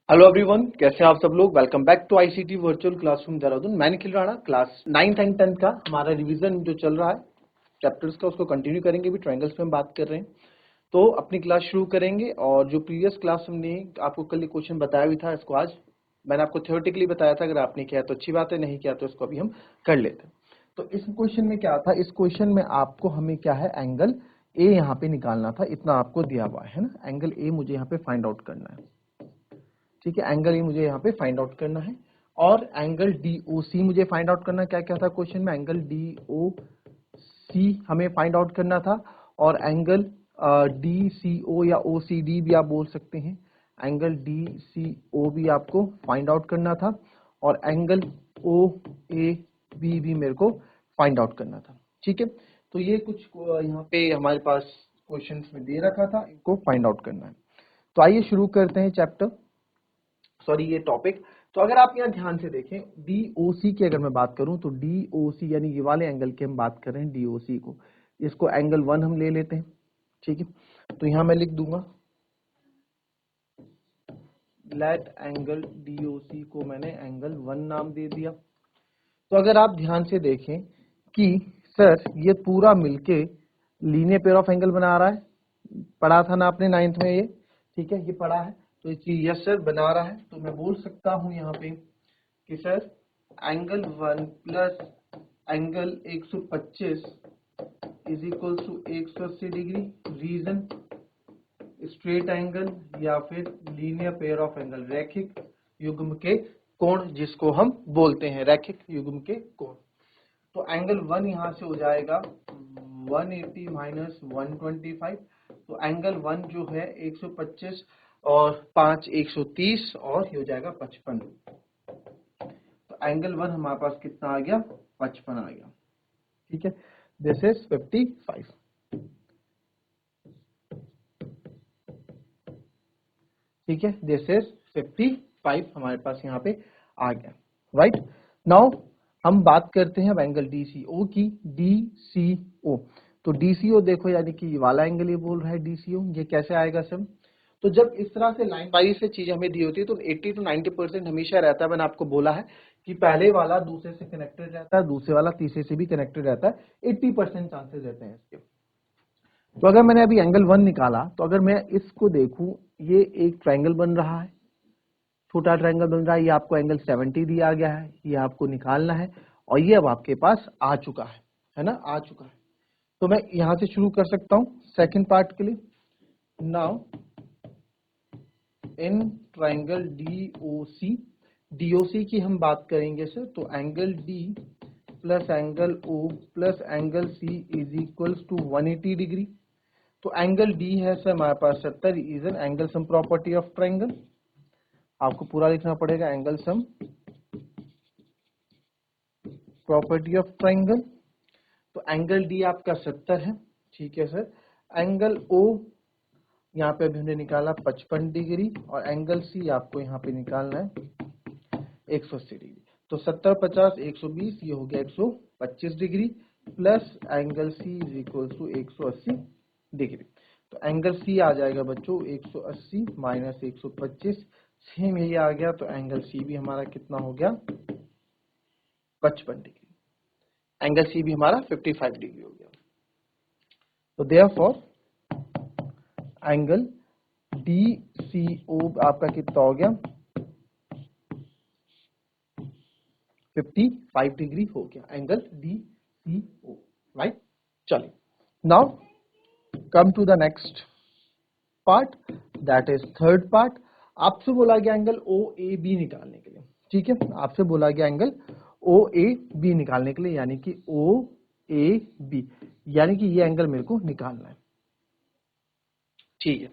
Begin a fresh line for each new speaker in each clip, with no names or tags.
Hello everyone, कैसे हैं आप सब लोग। Welcome back to ICT virtual classroom Dehradun. मैं Nikhil Rana, class 9th and 10th का हमारा रिवीजन जो चल रहा है चैप्टर्स का, उसको कंटिन्यू करेंगे। भी ट्रायंगल्स पे हम बात कर रहे हैं, तो अपनी क्लास शुरू करेंगे। और जो प्रीवियस क्लास हमने आपको कल ये क्वेश्चन बताया भी था, इसको आज मैंने आपको थ्योरेटिकली बताया था। अगर आपने किया तो अच्छी बात है, नहीं किया तो इसको अभी हम कर लेते हैं। तो इस क्वेश्चन में क्या था, इस क्वेश्चन में आपको हमें क्या है, एंगल ए यहाँ पे निकालना था। इतना आपको दिया हुआ है ना, एंगल ए मुझे यहाँ पे फाइंड आउट करना है। ठीक है, एंगल ये मुझे यहाँ पे फाइंड आउट करना है और एंगल DOC मुझे फाइंड आउट करना। क्या क्या था क्वेश्चन में, एंगल DOC हमें फाइंड आउट करना था और एंगल DCO या OCD भी आप बोल सकते हैं, एंगल DCO भी आपको फाइंड आउट करना था और एंगल OAB भी मेरे को फाइंड आउट करना था। ठीक है, तो ये कुछ यहाँ पे हमारे पास क्वेश्चंस में दे रखा था, इनको फाइंड आउट करना है। तो आइए शुरू करते हैं ये टॉपिक। तो अगर आप यहाँ ध्यान से देखें, DOC की अगर मैं बात करूं तो DOC यानी ये वाले एंगल की हम बात कर रहे हैं, DOC को, इसको एंगल 1 हम ले लेते हैं। ठीक है, तो यहां मैं लिख दूंगा लेट एंगल DOC को मैंने एंगल 1 नाम दे दिया। तो अगर आप ध्यान से देखें कि सर ये पूरा मिलके लीनियर पेयर ऑफ एंगल बना रहा है, पढ़ा था ना आपने 9th में ये, ठीक है, ये पढ़ा है। तो ये चीज यस सर बना रहा है, तो मैं बोल सकता हूं यहाँ पे कि sir angle 1 plus angle 125 is equal to 180 degree. Reason straight angle या फिर लीनियर पेयर ऑफ एंगल, रैखिक युग्म के कोण जिसको हम बोलते हैं, रैखिक युग्म के कोण। तो एंगल 1 यहां से हो जाएगा 180 माइनस 125। तो एंगल 1 जो है 125 और 5 130 और ये हो जाएगा 55। तो एंगल 1 हमारे पास कितना आ गया, 55 आ गया। ठीक है, दिस इज 55। ठीक है, दिस इज 55 हमारे पास यहाँ पे आ गया। राइट नाउ हम बात करते हैं अब एंगल DCO की। DCO, तो DCO देखो, यानी कि ये वाला एंगल ये बोल रहा है DCO, ये कैसे आएगा सर। तो जब इस तरह से लाइन वाइज से चीज हमें दी होती है तो 80 to 90% हमेशा रहता है। मैंने आपको बोला है कि पहले वाला दूसरे से कनेक्टेड रहता है, दूसरे वाला तीसरे से भी कनेक्टेड रहता है। 80% चांसेस रहते हैं इसके। तो अगर मैंने अभी एंगल 1 निकाला, तो अगर मैं इसको देखूं, ये एक ट्रायंगल बन रहा है, छोटा ट्रायंगल बन रहा है, ये आपको एंगल 70 दिया गया है, ये आपको निकालना है और ये अब आपके पास आ चुका है ना, आ चुका है। तो मैं यहां से शुरू कर सकता हूं सेकंड पार्ट के लिए। नाउ इन ट्रायंगल DOC की हम बात करेंगे सर, तो angle D plus angle O plus angle C is equal to 180 degree. तो एंगल D है सर हमारे पास 70, is an angle sum property of triangle. आपको पूरा लिखना पड़ेगा, angle sum property of triangle. तो एंगल D आपका 70 है, ठीक है सर। एंगल O यहाँ पे अभी हमने निकाला 55 डिग्री और एंगल C आपको यहाँ पे निकालना है 180 डिग्री। तो 70 50 120, ये हो गया 125 degree plus angle C is equal to 180 degree. तो एंगल C आ जाएगा बच्चों 180 माइनस 125, सेम यही आ गया। तो एंगल C भी हमारा कितना हो गया, 55 डिग्री। एंगल C भी हमारा 55 डिग्री हो गया। तो देयरफॉर एंगल DCO आपका कितना हो गया, 55 डिग्री हो गया एंगल DCO। राइट, चलिए now come to the next part, that is third part. आपसे बोला गया एंगल OAB निकालने के लिए। ठीक है, आपसे बोला गया एंगल OAB निकालने के लिए, यानी कि OAB, यानी कि ये एंगल मेरे को निकालना है। ठीक है,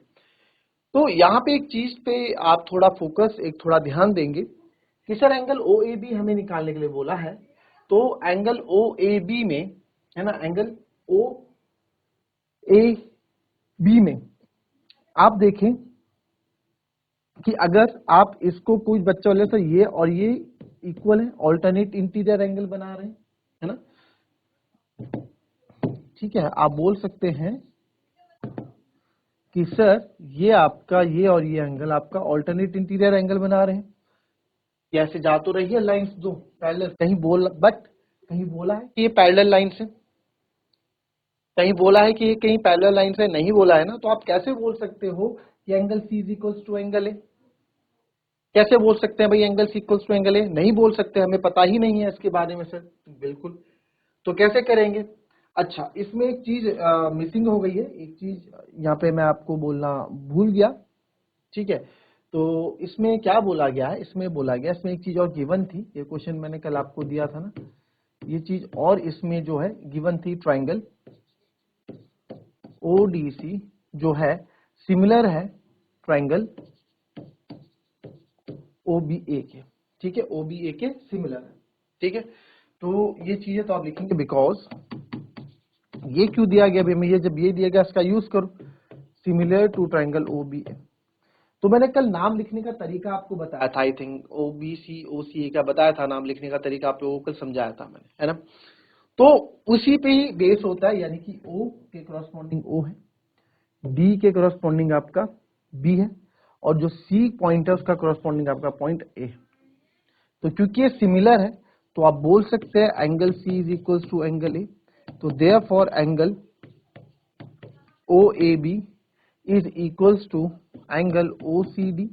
तो यहां पे एक चीज पे आप थोड़ा फोकस, एक थोड़ा ध्यान देंगे कि सर एंगल OAB हमें निकालने के लिए बोला है। तो एंगल OAB में, है ना, एंगल OAB में आप देखें कि अगर आप इसको कुछ बच्चा बोले सर ये और ये इक्वल है, ऑल्टरनेट इंटीरियर एंगल बना रहे हैं, है ना। ठीक है, आप बोल सकते हैं कि सर ये आपका ये और ये एंगल आपका ऑल्टरनेट इंटीरियर एंगल बना रहे हैं, कैसे जा तो रही है लाइंस दो पैरेलल, कहीं बोला है कि ये पैरेलल लाइंस है, कहीं बोला है कि ये कहीं पैरेलल लाइन से, नहीं बोला है ना, तो आप कैसे बोल सकते हो कि angle C is equals to angle A? कैसे बोल सकते हैं भाई angle C equals to angle A? नहीं बोल सकते, हमें पता ही नहीं है इसके बारे में सर। बिल्कुल, तो कैसे करेंगे? अच्छा, इसमें एक चीज मिसिंग हो गई है, एक चीज यहाँ पे मैं आपको बोलना भूल गया, ठीक है। तो इसमें क्या बोला गया है, इसमें बोला गया, इसमें एक चीज और गिवन थी, ये क्वेश्चन मैंने कल आपको दिया था ना, ये चीज और इसमें जो है गिवन थी, ट्राइंगल ओडीसी जो है सिमिलर है ट्राइंगल ओबीए के, ठीक है, ओबीए के सिमिलर है, ठीक है। तो ये चीजें तो आप लिखेंगे, बिकॉज ये क्यों दिया गया भाई, ये जब ये दिया गया इसका यूज करो, सिमिलर टू ट्राइंगल ओबीए। तो मैंने कल नाम लिखने का तरीका आपको बताया था, आई थिंक ओबीसी ओसीए का बताया था, नाम लिखने का तरीका आप लोगों को कल समझाया था मैंने, है ना। तो उसी पे ही बेस होता है, यानी कि ओ के करस्पॉन्डिंग ओ है, डी के करस्पॉन्डिंग आपका बी है, और जो सी पॉइंट है उसका करस्पॉन्डिंग आपका पॉइंट ए। तो क्योंकि ये सिमिलर है तो आप बोल सकते हैं angle C is equals to angle A, तो therefore angle O A B is equals to angle O C D,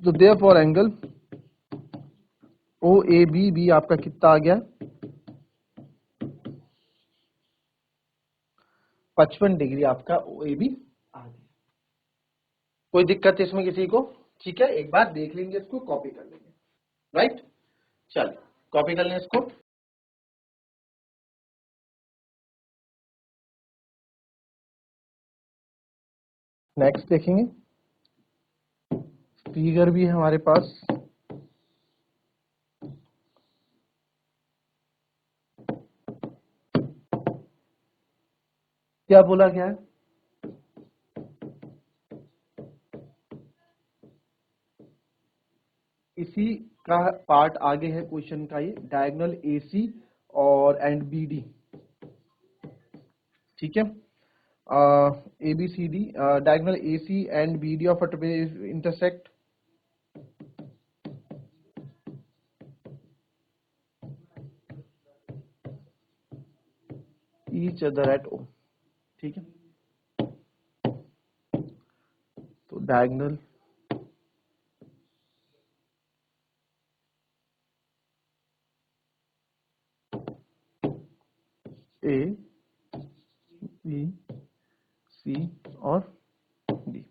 तो therefore angle O A B भी आपका कितना आ गया, 55 डिग्री आपका ओ ए बी आ गया। कोई दिक्कत है इसमें किसी को? ठीक है, एक बार देख लेंगे, इसको कॉपी कर लेंगे, राइट। चलिए कॉपी कर लें इसको। नेक्स्ट देखेंगे, फिगर भी है हमारे पास, क्या बोला गया है, इसी का पार्ट आगे है क्वेश्चन का, ये डायगोनल एसी और एंड बी डी, ठीक है, A B C D, diagonal AC and B D of a intersect each other at O, ठीक है। तो डायगोनल ए बी सी और D,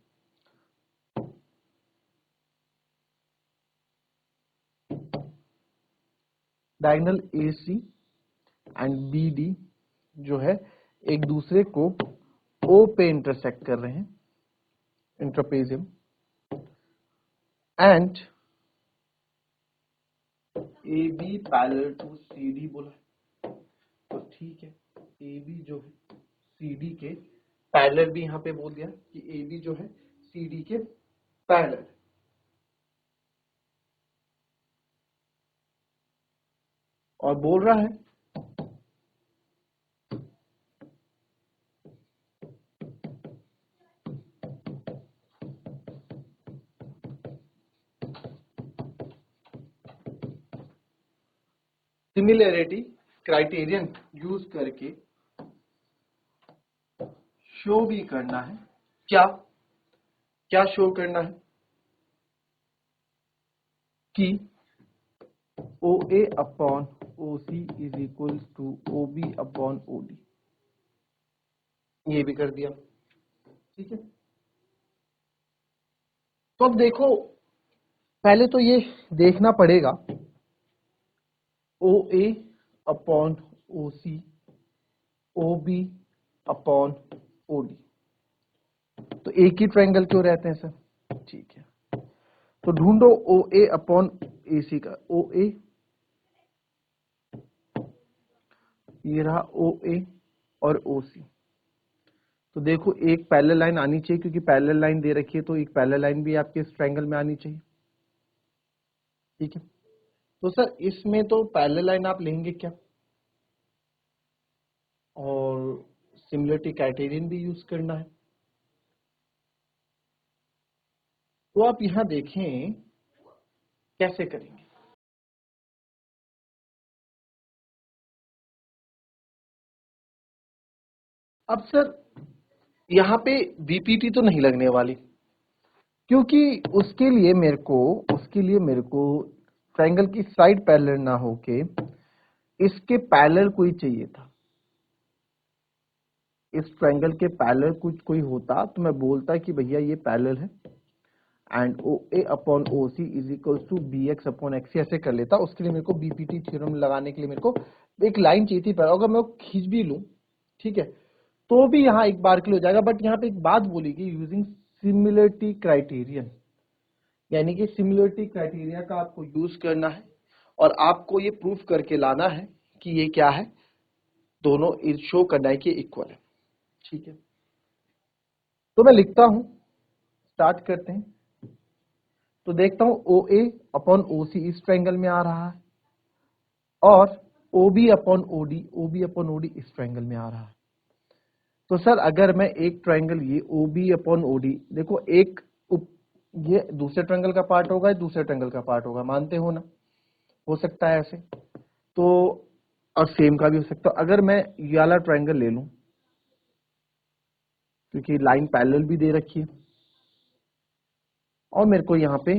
diagonal A C and B D जो है एक दूसरे को ओ पे इंटरसेक्ट कर रहे हैं, in trapezium, and A B parallel to C D बोला है, तो ठीक है, ए बी जो है सी डी के पैरेलल भी यहाँ पे बोल दिया कि ए बी जो है सी डी के पैरेलल, और बोल रहा है सिमिलैरिटी क्राइटेरियन यूज करके शो भी करना है, क्या क्या शो करना है कि O A upon O C is equal to O B upon O D, ये भी कर दिया, ठीक है। तो अब देखो, पहले तो ये देखना पड़ेगा O A upon O C O B upon O D, तो एक ही ट्रायंगल क्यों रहते हैं सर, ठीक है। तो ढूंढो ओ ए अपॉन ए सी का, ओ ए, ये रहा ओ ए और ओ सी, तो देखो एक पैरेलल लाइन आनी चाहिए, क्योंकि पैरेलल लाइन दे रखी है, तो एक पैरेलल लाइन भी आपके इस ट्रायंगल में आनी चाहिए, ठीक है। तो सर इसमें तो पैरेलल लाइन आप लेंगे क्या, और सिमिलरिटी क्राइटेरियन भी यूज करना है, तो आप यहां देखें कैसे करेंगे। अब सर यहाँ पे बीपीटी तो नहीं लगने वाली, क्योंकि उसके लिए मेरे को ट्रायंगल की साइड पैरेलल ना होके इसके पैरेलल कोई चाहिए था। इस ट्रायंगल के पैरेलल कुछ कोई होता तो मैं बोलता कि भैया ये पैरेलल है and O A upon O C is equal to B X upon X, ऐसे कर लेता। उसके लिए मेरे को बीपीटी थ्योरम लगाने के लिए मेरे को एक लाइन चाहिए थी, पर अगर मैं वो खींच भी लूं, ठीक है, तो भी यहाँ एक बार के लिए हो जाएगा। बट यहाँ पे एक बात बोली कि यूजिंग सिमिलरिटी क्राइटेरियन, यानी कि सिमिलरिटी क्राइटेरिया का आपको यूज करना है और आपको ये प्रूफ करके लाना है कि ये क्या है, दोनों शो करना है कि इक्वल है। ठीक है, तो मैं लिखता हूं, स्टार्ट करते हैं। तो देखता हूं ओ ए अपॉन ओ सी इस ट्रायंगल में आ रहा है और ओ बी अपॉन ओडी इस ट्रायंगल में आ रहा है। तो सर अगर मैं एक ट्रायंगल ये ओ बी अपॉन ओडी, देखो एक ये दूसरे ट्रायंगल का पार्ट होगा, दूसरे ट्रायंगल का पार्ट होगा, मानते हो ना, हो सकता है ऐसे, तो और सेम का भी हो सकता है। अगर मैं ये वाला ट्रायंगल ले लूं, क्योंकि लाइन पैरेलल भी दे रखी है और मेरे को यहाँ पे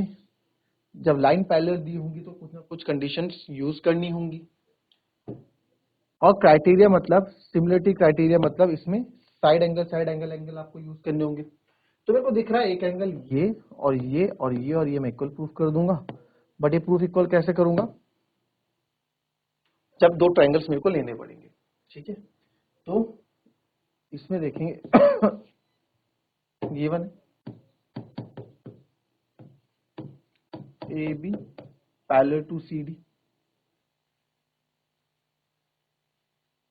जब लाइन पैरेलल दी होंगी तो कुछ ना कुछ कंडीशंस यूज करनी होंगी। और क्राइटेरिया मतलब सिमिलरिटी क्राइटेरिया मतलब इसमें साइड एंगल आपको यूज करने होंगे। तो मेरे को दिख रहा है एक एंगल ये और ये और ये और ये मैं इक्वल प्रूफ कर दूंगा। बट ये प्रूफ इक्वल कैसे करूंगा, जब दो ट्रायंगल्स मेरे को लेने पड़ेंगे। ठीक है, तो इसमें देखेंगे given A B parallel to C D,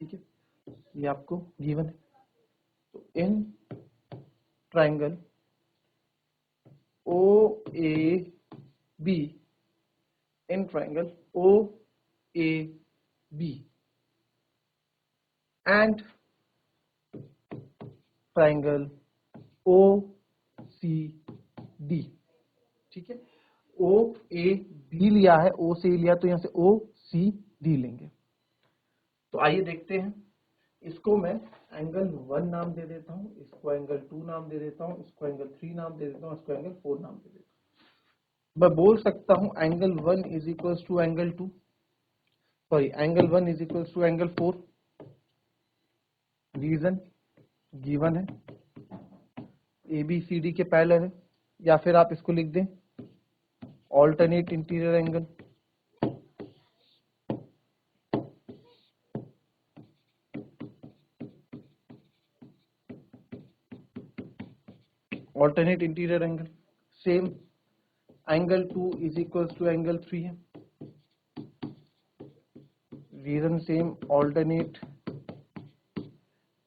ठीक है, ये आपको गिवन है। तो in triangle O A B, in triangle O A B and triangle O C D, ठीक है, ओ ए बी लिया है, ओ से लिया, तो यहां से ओ सी डी लेंगे। तो आइए देखते हैं, इसको मैं एंगल 1 नाम दे देता हूं, इसको एंगल 2 नाम दे देता हूं, इसको एंगल 3 नाम दे देता हूं, इसको एंगल 4 नाम दे देता हूं। मैं बोल सकता हूं angle 1 is equal to angle 2, sorry angle 1 is equal to angle 4। Reason given है, ए बी सी डी के पैरेलल है, या फिर आप इसको लिख दें alternate interior angle. Alternate interior angle same angle 2 is equal to angle 3 है। Reason same alternate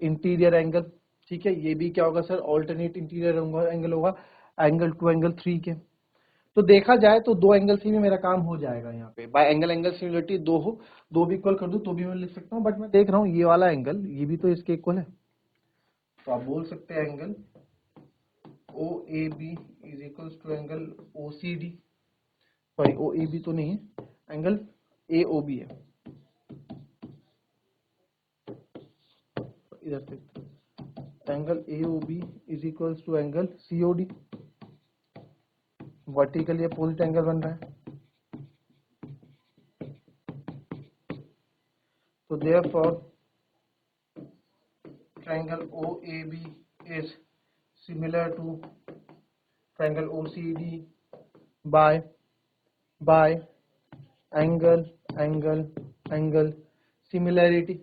interior angle. ठीक है, ये भी क्या होगा सर, ऑल्टरनेट इंटीरियर एंगल होगा एंगल 2 एंगल 3 के। तो देखा जाए तो दो एंगल से भी मेरा काम हो जाएगा। यहाँ पे बाय एंगल एंगल सिमिलरिटी दो हो, दो भी इक्वल कर दूं तो भी मैं लिख सकता हूँ। बट मैं देख रहा हूँ ये वाला एंगल ये भी तो इसके इक्वल है, तो आप बोल सकते हैं angle O A B is equal to angle O C D, sorry O A B तो नहीं है, एंगल ए ओ बी है। इधर से angle A O B is equal to angle C O D, vertically opposite angle बन रहा है। तो therefore triangle OAB is similar to triangle OCD by angle similarity।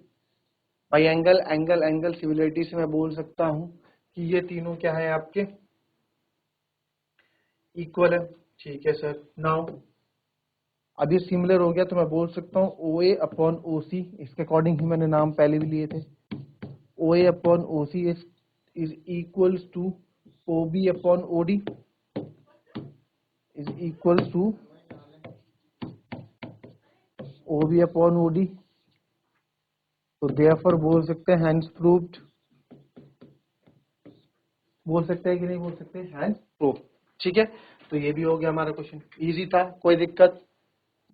भाई एंगल सिमिलरिटी से मैं बोल सकता हूं कि ये तीनों क्या है आपके इक्वल है। ठीक है सर, नाउ अब ये सिमिलर हो गया तो मैं बोल सकता हूँ ओ ए अपॉन ओ सी, इसके अकॉर्डिंग ही मैंने नाम पहले भी लिए थे। O A upon O C is equals to O B upon O D is equals to O B upon O D. तो देयरफॉर बोल सकते हैं हैंस प्रूव्ड, बोल सकते हैं कि नहीं बोल सकते, हैंस प्रूव्ड। ठीक है, तो ये भी हो गया हमारा क्वेश्चन, इजी था, कोई दिक्कत,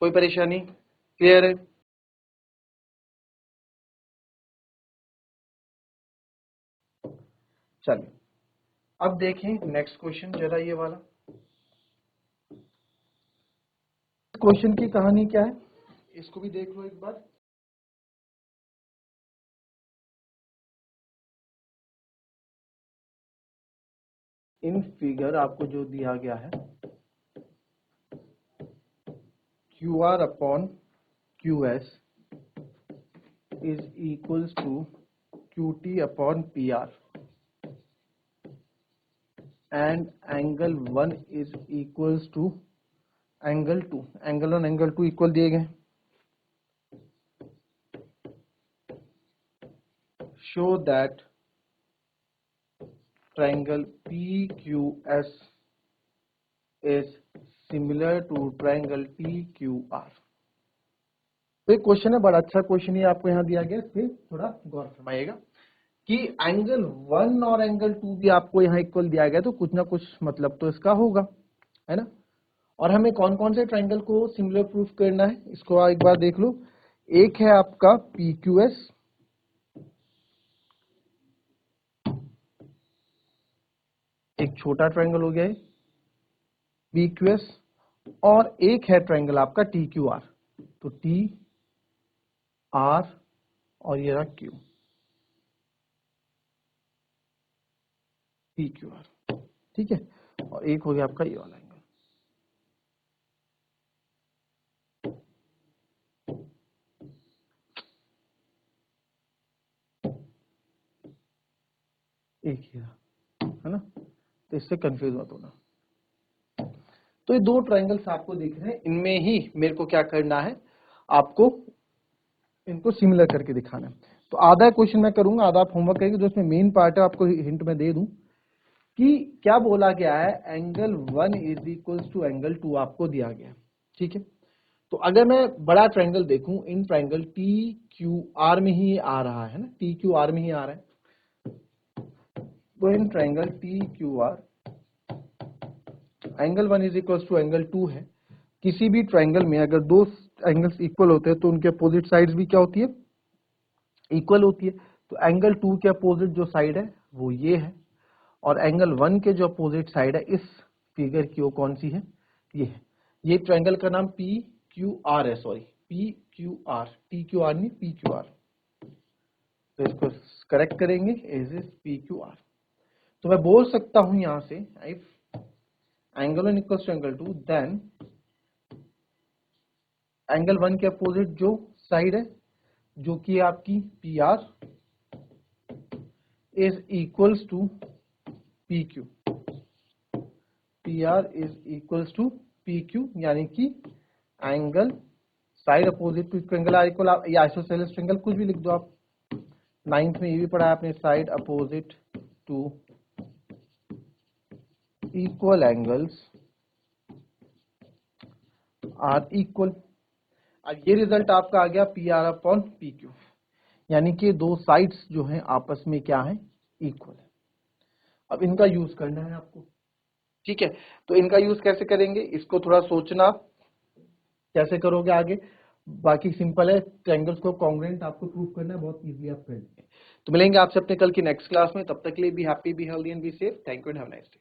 कोई परेशानी, क्लियर है? चलिए अब देखें नेक्स्ट क्वेश्चन जरा, ये वाला क्वेश्चन की कहानी क्या है, इसको भी देख लो एक बार। इन फिगर आपको जो दिया गया है Q R upon Q S is equals to Q T upon P R and angle 1 is equals to angle 2, angle 1 angle 2 equal दिए गए। Show that triangle P Q S is similar to triangle T Q R. तो एक question है, बड़ा अच्छा question, ये आपको यहाँ दिया गया, इस पे थोड़ा गौर फरमाइएगा कि एंगल 1 और एंगल 2 भी आपको यहाँ इक्वल दिया गया, तो कुछ ना कुछ मतलब तो इसका होगा, है ना। और हमें कौन कौन से ट्रायंगल को सिमिलर प्रूफ करना है, इसको एक बार देख लो। एक है आपका पी क्यू एस, एक छोटा ट्रायंगल हो गया है पी क्यू एस, और एक है ट्रायंगल आपका टी क्यू आर, तो टी आर और ये रहा क्यू, पी क्यू आर, ठीक है। और एक हो गया आपका ये वाला एंगल। एक ही है ना, तो इससे कंफ्यूज मत होना। तो ये दो ट्रायंगल्स आपको दिख रहे हैं, इनमें ही मेरे को क्या करना है, आपको इनको सिमिलर करके दिखाना है। तो आधा क्वेश्चन मैं करूंगा, आधा आप होमवर्क करेंगे, जो इसमें मेन पार्ट है आपको हिंट में दे दूं कि क्या बोला गया है, angle 1 is equals to angle 2 आपको दिया गया है, ठीक है। तो अगर मैं बड़ा ट्रायंगल देखूं, इन ट्रायंगल टी क्यू आर में ही आ रहा है ना, टी क्यू आर में ही आ रहा है, तो in triangle T Q R angle 1 is equals to angle 2 है। किसी भी ट्रायंगल में अगर दो एंगल्स इक्वल होते हैं तो उनके अपोजिट साइड्स भी क्या होती है, इक्वल होती है। तो एंगल 2 के अपोजिट जो साइड है वो ये है, और एंगल 1 के जो अपोजिट साइड है इस फिगर की, वो कौन सी है, ये है। ये ट्रायंगल का नाम पी क्यू आर है, sorry P Q R, T Q R नहीं, पी क्यू आर। तो इसको करेक्ट करेंगे, is is P Q R. तो मैं बोल सकता हूं यहां से, if angle 1 equals to angle 2, then angle 1 के अपोजिट जो साइड है, जो कि आपकी P R, is equals to P Q, P R is equals to P Q, यानी कि angle side opposite to triangle are equal, या आइसोसेलेस ट्रायंगल कुछ भी लिख दो आप, 9th में ये भी पढ़ा है आपने, side opposite to equal angles are equal. अब ये रिजल्ट आपका आ गया P R upon P Q, यानी कि दो साइड्स जो हैं आपस में क्या है, इक्वल है। अब इनका यूज करना है आपको, ठीक है। तो इनका यूज कैसे करेंगे, इसको थोड़ा सोचना, कैसे करोगे आगे, बाकी सिंपल है, ट्रायंगल्स को कॉन्ग्रुएंट आपको प्रूव करना है, बहुत इजीली आप कर लेंगे। तो मिलेंगे आपसे अपने कल की नेक्स्ट क्लास में, तब तक के लिए be happy, be healthy and be safe. Thank you and have a nice day.